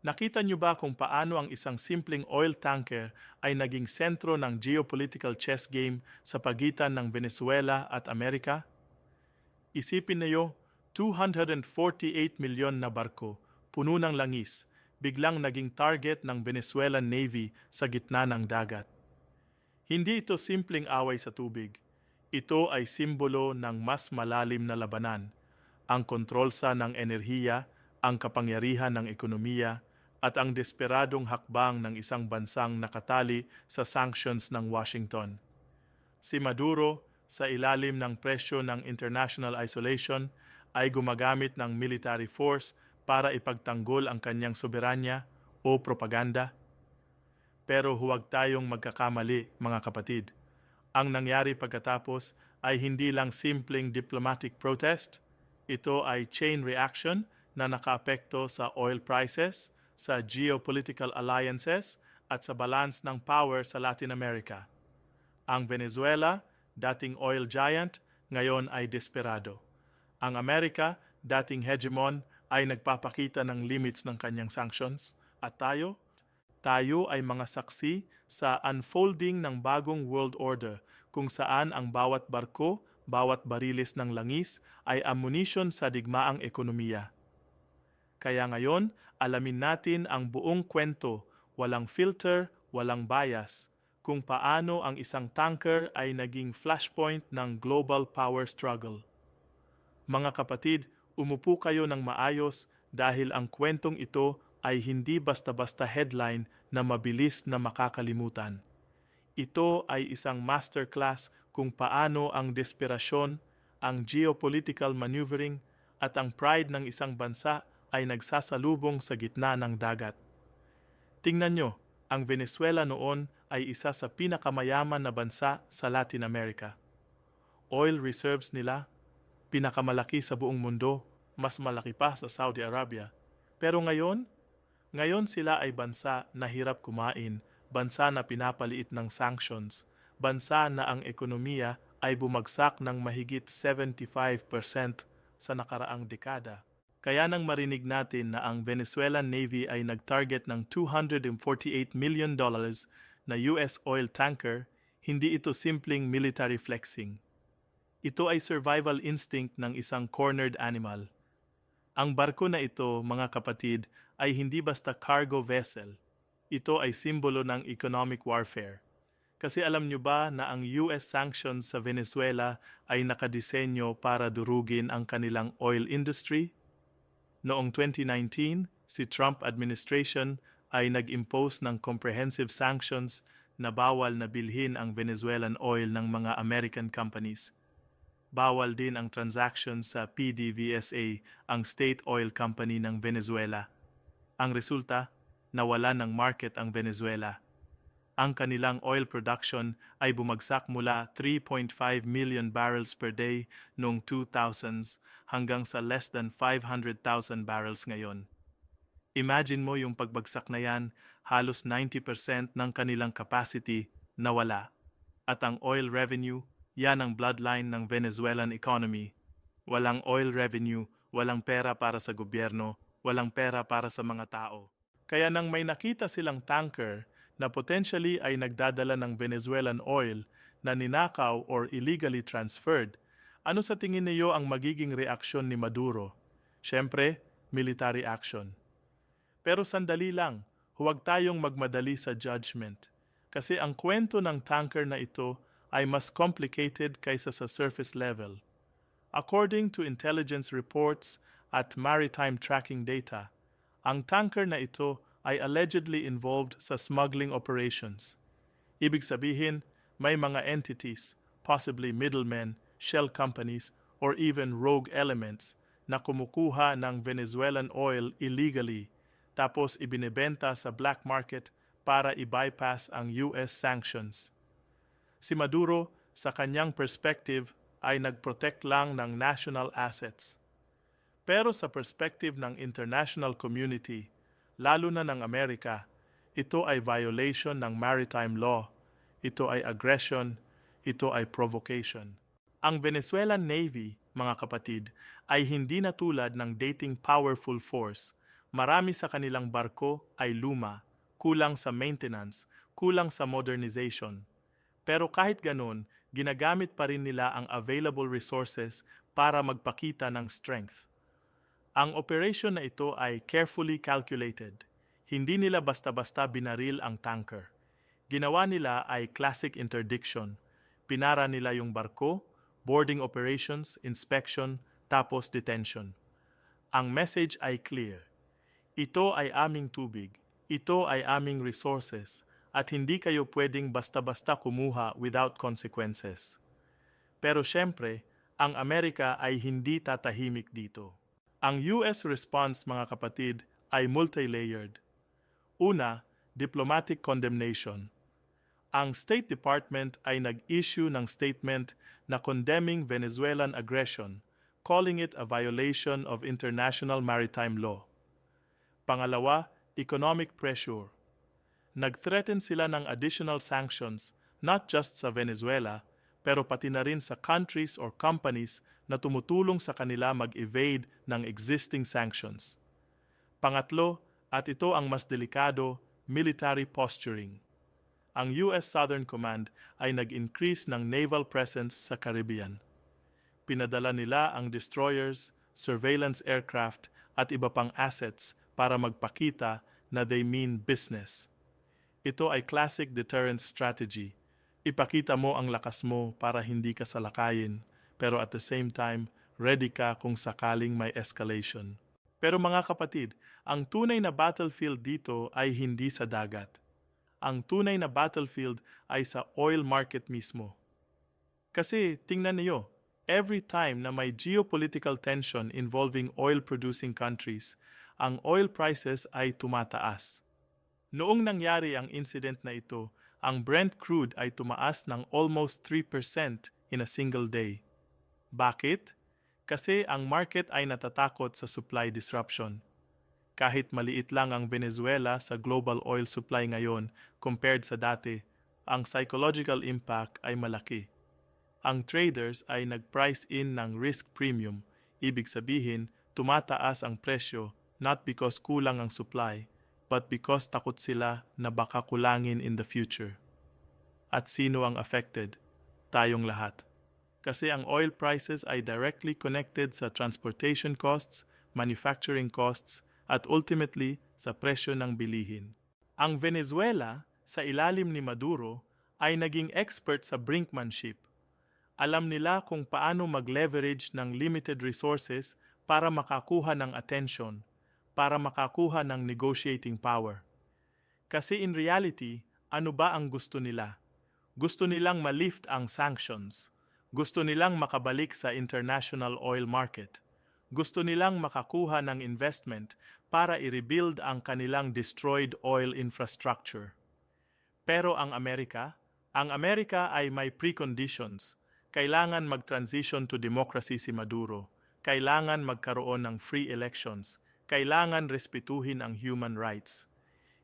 Nakita niyo ba kung paano ang isang simpleng oil tanker ay naging sentro ng geopolitical chess game sa pagitan ng Venezuela at Amerika? Isipin niyo, 248 milyon na barko, puno ng langis, biglang naging target ng Venezuelan Navy sa gitna ng dagat. Hindi ito simpleng away sa tubig. Ito ay simbolo ng mas malalim na labanan, ang kontrol sa ng enerhiya, ang kapangyarihan ng ekonomiya, at ang desperadong hakbang ng isang bansang nakatali sa sanctions ng Washington. Si Maduro, sa ilalim ng presyo ng international isolation, ay gumagamit ng military force para ipagtanggol ang kanyang soberanya o propaganda. Pero huwag tayong magkakamali, mga kapatid. Ang nangyari pagkatapos ay hindi lang simpleng diplomatic protest, ito ay chain reaction na nakaapekto sa oil prices, sa geopolitical alliances, at sa balance ng power sa Latin America. Ang Venezuela, dating oil giant, ngayon ay desperado. Ang Amerika, dating hegemon, ay nagpapakita ng limits ng kanyang sanctions. At tayo ay mga saksi sa unfolding ng bagong world order kung saan ang bawat barko, bawat barilis ng langis ay ammunition sa digmaang ekonomiya. Kaya ngayon, alamin natin ang buong kwento, walang filter, walang bias, kung paano ang isang tanker ay naging flashpoint ng global power struggle. Mga kapatid, umupo kayo ng maayos dahil ang kwentong ito ay hindi basta-basta headline na mabilis na makakalimutan. Ito ay isang masterclass kung paano ang desperasyon, ang geopolitical maneuvering, at ang pride ng isang bansa ay nagsasalubong sa gitna ng dagat. Tingnan nyo, ang Venezuela noon ay isa sa pinakamayaman na bansa sa Latin America. Oil reserves nila, pinakamalaki sa buong mundo, mas malaki pa sa Saudi Arabia. Pero ngayon sila ay bansa na hirap kumain, bansa na pinapaliit ng sanctions, bansa na ang ekonomiya ay bumagsak ng mahigit 75% sa nakaraang dekada. Kaya nang marinig natin na ang Venezuelan Navy ay nag-target ng $248 million na US oil tanker, hindi ito simpleng military flexing. Ito ay survival instinct ng isang cornered animal. Ang barko na ito, mga kapatid, ay hindi basta cargo vessel. Ito ay simbolo ng economic warfare. Kasi alam nyo ba na ang US sanctions sa Venezuela ay nakadisenyo para durugin ang kanilang oil industry? Noong 2019, si Trump administration ay nag-impose ng comprehensive sanctions na bawal na bilhin ang Venezuelan oil ng mga American companies. Bawal din ang transactions sa PDVSA, ang state oil company ng Venezuela. Ang resulta, nawala ng market ang Venezuela. Ang kanilang oil production ay bumagsak mula 3.5 million barrels per day noong 2000s hanggang sa less than 500,000 barrels ngayon. Imagine mo yung pagbagsak na yan, halos 90% ng kanilang capacity nawala. At ang oil revenue, yan ang bloodline ng Venezuelan economy. Walang oil revenue, walang pera para sa gobyerno, walang pera para sa mga tao. Kaya nang may nakita silang tanker na potentially ay nagdadala ng Venezuelan oil na ninakaw or illegally transferred, ano sa tingin niyo ang magiging reaksyon ni Maduro? Siyempre, military action. Pero sandali lang, huwag tayong magmadali sa judgment. Kasi ang kwento ng tanker na ito ay mas complicated kaysa sa surface level. According to intelligence reports at maritime tracking data, ang tanker na ito ay allegedly involved sa smuggling operations. Ibig sabihin, may mga entities, possibly middlemen, shell companies, or even rogue elements na kumukuha ng Venezuelan oil illegally tapos ibinebenta sa black market para i-bypass ang US sanctions. Si Maduro, sa kanyang perspective, ay nag-protect lang ng national assets. Pero sa perspective ng international community, lalo na ng Amerika, ito ay violation ng maritime law, ito ay aggression, ito ay provocation. Ang Venezuelan Navy, mga kapatid, ay hindi na tulad ng dating powerful force. Marami sa kanilang barko ay luma, kulang sa maintenance, kulang sa modernization. Pero kahit ganon, ginagamit pa rin nila ang available resources para magpakita ng strength. Ang operation na ito ay carefully calculated. Hindi nila basta-basta binaril ang tanker. Ginawa nila ay classic interdiction. Pinara nila yung barko, boarding operations, inspection, tapos detention. Ang message ay clear. Ito ay aming tubig, ito ay aming resources, at hindi kayo pwedeng basta-basta kumuha without consequences. Pero syempre, ang Amerika ay hindi tatahimik dito. Ang US response, mga kapatid, ay multi-layered. Una, diplomatic condemnation. Ang State Department ay nag-issue ng statement na condemning Venezuelan aggression, calling it a violation of international maritime law. Pangalawa, economic pressure. Nag-threaten sila ng additional sanctions not just sa Venezuela, pero pati na rin sa countries or companies na tumutulong sa kanila mag-evade ng existing sanctions. Pangatlo, at ito ang mas delikado, military posturing. Ang US Southern Command ay nag-increase ng naval presence sa Caribbean. Pinadala nila ang destroyers, surveillance aircraft at iba pang assets para magpakita na they mean business. Ito ay classic deterrence strategy. Ipakita mo ang lakas mo para hindi ka salakayin, pero at the same time, ready ka kung sakaling may escalation. Pero mga kapatid, ang tunay na battlefield dito ay hindi sa dagat. Ang tunay na battlefield ay sa oil market mismo. Kasi tingnan niyo, every time na may geopolitical tension involving oil-producing countries, ang oil prices ay tumataas. Noong nangyari ang incident na ito, ang Brent crude ay tumaas ng almost 3% in a single day. Bakit? Kasi ang market ay natatakot sa supply disruption. Kahit maliit lang ang Venezuela sa global oil supply ngayon compared sa dati, ang psychological impact ay malaki. Ang traders ay nag-price in ng risk premium, ibig sabihin, tumataas ang presyo not because kulang ang supply, but because takot sila na baka kulangin in the future. At sino ang affected? Tayong lahat. Kasi ang oil prices ay directly connected sa transportation costs, manufacturing costs, at ultimately sa presyo ng bilihin. Ang Venezuela, sa ilalim ni Maduro, ay naging expert sa brinkmanship. Alam nila kung paano mag-leverage ng limited resources para makakuha ng attention, para makakuha ng negotiating power. Kasi in reality, ano ba ang gusto nila? Gusto nilang ma-lift ang sanctions. Gusto nilang makabalik sa international oil market. Gusto nilang makakuha ng investment para i-rebuild ang kanilang destroyed oil infrastructure. Pero ang Amerika ay may preconditions. Kailangan mag-transition to democracy si Maduro. Kailangan magkaroon ng free elections. Kailangan respetuhin ang human rights.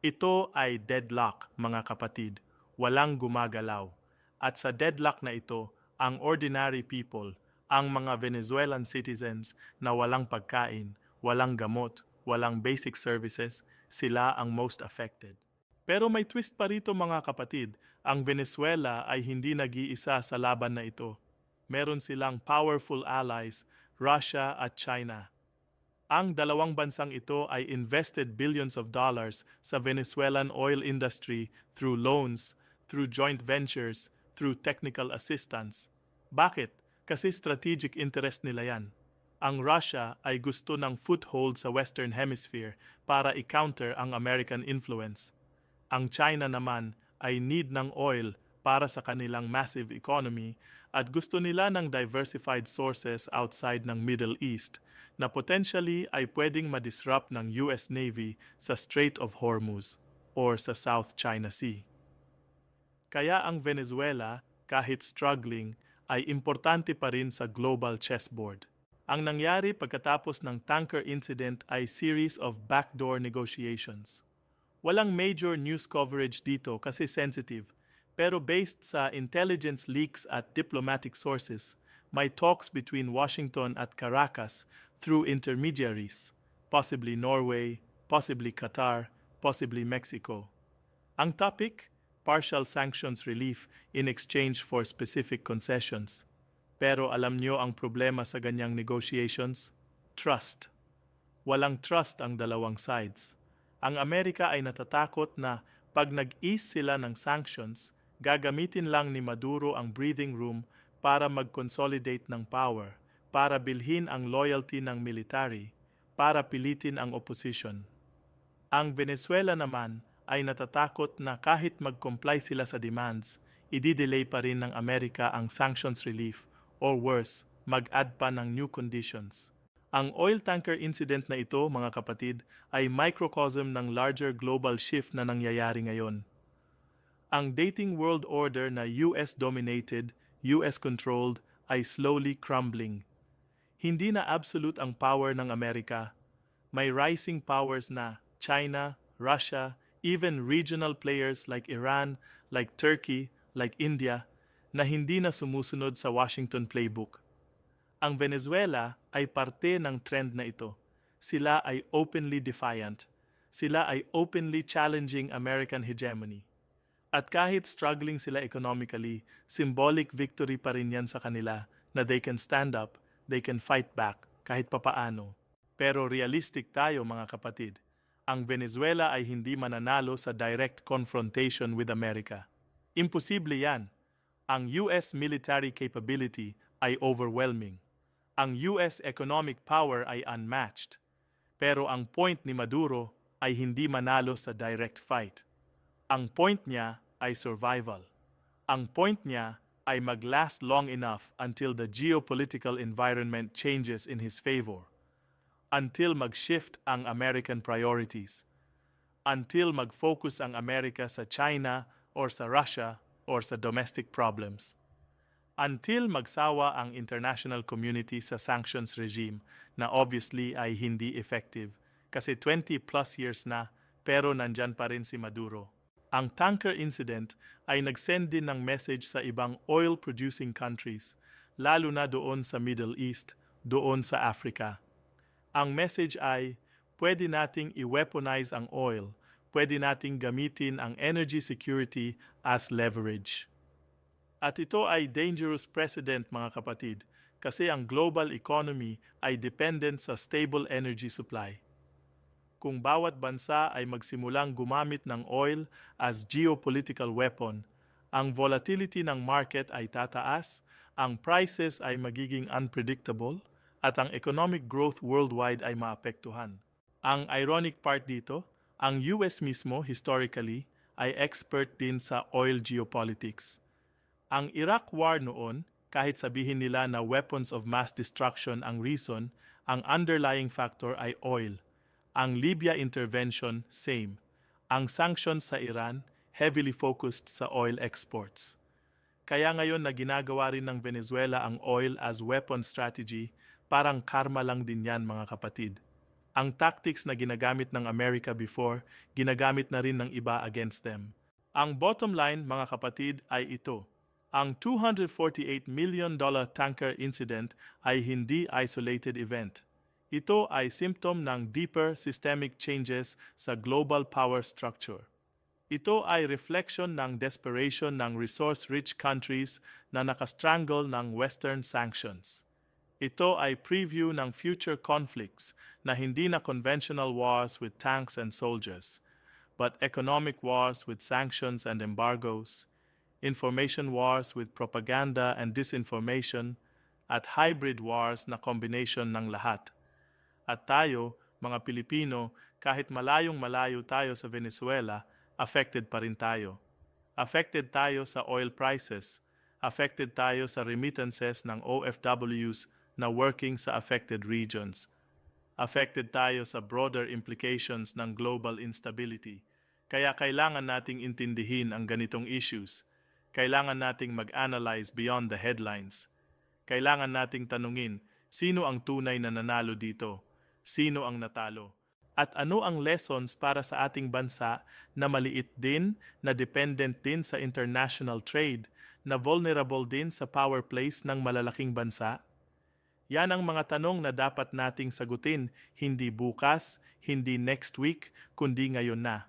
Ito ay deadlock, mga kapatid. Walang gumagalaw. At sa deadlock na ito, ang ordinary people, ang mga Venezuelan citizens na walang pagkain, walang gamot, walang basic services, sila ang most affected. Pero may twist pa rito, mga kapatid. Ang Venezuela ay hindi nag-iisa sa laban na ito. Meron silang powerful allies, Russia at China. Ang dalawang bansang ito ay invested billions of dollars sa Venezuelan oil industry through loans, through joint ventures, through technical assistance. Bakit? Kasi strategic interest nila yan. Ang Russia ay gusto ng foothold sa Western Hemisphere para i-counter ang American influence. Ang China naman ay need ng oil para sa kanilang massive economy at gusto nila ng diversified sources outside ng Middle East na potentially ay pwedeng ma-disrupt ng US Navy sa Strait of Hormuz or sa South China Sea. Kaya ang Venezuela, kahit struggling, ay importante pa rin sa global chessboard. Ang nangyari pagkatapos ng tanker incident ay series of backdoor negotiations. Walang major news coverage dito kasi sensitive, pero based sa intelligence leaks at diplomatic sources, may talks between Washington at Caracas through intermediaries, possibly Norway, possibly Qatar, possibly Mexico. Ang topic, partial sanctions relief in exchange for specific concessions. Pero alam nyo ang problema sa ganyang negotiations? Trust. Walang trust ang dalawang sides. Ang Amerika ay natatakot na pag nag-ease sila ng sanctions, gagamitin lang ni Maduro ang breathing room para mag-consolidate ng power, para bilhin ang loyalty ng military, para pilitin ang opposition. Ang Venezuela naman ay natatakot na kahit mag-comply sila sa demands, i-delay pa rin ng Amerika ang sanctions relief or worse, mag-add pa ng new conditions. Ang oil tanker incident na ito, mga kapatid, ay microcosm ng larger global shift na nangyayari ngayon. Ang dating world order na US-dominated, US-controlled ay slowly crumbling. Hindi na absolute ang power ng Amerika. May rising powers na China, Russia, even regional players like Iran, like Turkey, like India, na hindi na sumusunod sa Washington playbook. Ang Venezuela ay parte ng trend na ito. Sila ay openly defiant. Sila ay openly challenging American hegemony. At kahit struggling sila economically, symbolic victory pa rin yan sa kanila na they can stand up, they can fight back kahit papaano. Pero realistic tayo, mga kapatid. Ang Venezuela ay hindi mananalo sa direct confrontation with America. Imposible yan. Ang US military capability ay overwhelming. Ang US economic power ay unmatched. Pero ang point ni Maduro ay hindi manalo sa direct fight. Ang point niya ay survival. Ang point niya ay mag-last long enough until the geopolitical environment changes in his favor. Until mag-shift ang American priorities. Until mag-focus ang Amerika sa China or sa Russia or sa domestic problems. Until magsawa ang international community sa sanctions regime na obviously ay hindi effective kasi 20 plus years na pero nandyan pa rin si Maduro. Ang tanker incident ay nagsend din ng message sa ibang oil-producing countries, lalo na doon sa Middle East, doon sa Africa. Ang message ay, pwede nating i-weaponize ang oil, pwede nating gamitin ang energy security as leverage. At ito ay dangerous precedent, mga kapatid, kasi ang global economy ay dependent sa stable energy supply. Kung bawat bansa ay magsimulang gumamit ng oil as geopolitical weapon, ang volatility ng market ay tataas, ang prices ay magiging unpredictable, at ang economic growth worldwide ay maapektuhan. Ang ironic part dito, ang US mismo historically ay expert din sa oil geopolitics. Ang Iraq War noon, kahit sabihin nila na weapons of mass destruction ang reason, ang underlying factor ay oil. Ang Libya intervention, same. Ang sanctions sa Iran, heavily focused sa oil exports. Kaya ngayon na ginagawa rin ng Venezuela ang oil as weapon strategy, parang karma lang din yan, mga kapatid. Ang tactics na ginagamit ng America before, ginagamit na rin ng iba against them. Ang bottom line, mga kapatid, ay ito. Ang $248 million tanker incident ay hindi isolated event. Ito ay symptom ng deeper systemic changes sa global power structure. Ito ay reflection ng desperation ng resource-rich countries na nakastrangle ng Western sanctions. Ito ay preview ng future conflicts na hindi na conventional wars with tanks and soldiers, but economic wars with sanctions and embargoes, information wars with propaganda and disinformation, at hybrid wars na combination ng lahat. At tayo, mga Pilipino, kahit malayong-malayo tayo sa Venezuela, affected pa rin tayo. Affected tayo sa oil prices, affected tayo sa remittances ng OFWs na working sa affected regions. Affected tayo sa broader implications ng global instability. Kaya kailangan nating intindihin ang ganitong issues. Kailangan nating mag-analyze beyond the headlines. Kailangan nating tanungin, sino ang tunay na nanalo dito? Sino ang natalo? At ano ang lessons para sa ating bansa na maliit din, na dependent din sa international trade, na vulnerable din sa power plays ng malalaking bansa? Yan ang mga tanong na dapat nating sagutin, hindi bukas, hindi next week, kundi ngayon na.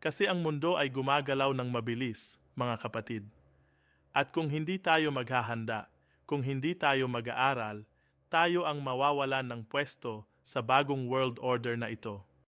Kasi ang mundo ay gumagalaw ng mabilis, mga kapatid. At kung hindi tayo maghahanda, kung hindi tayo mag-aaral, tayo ang mawawalan ng pwesto sa bagong world order na ito.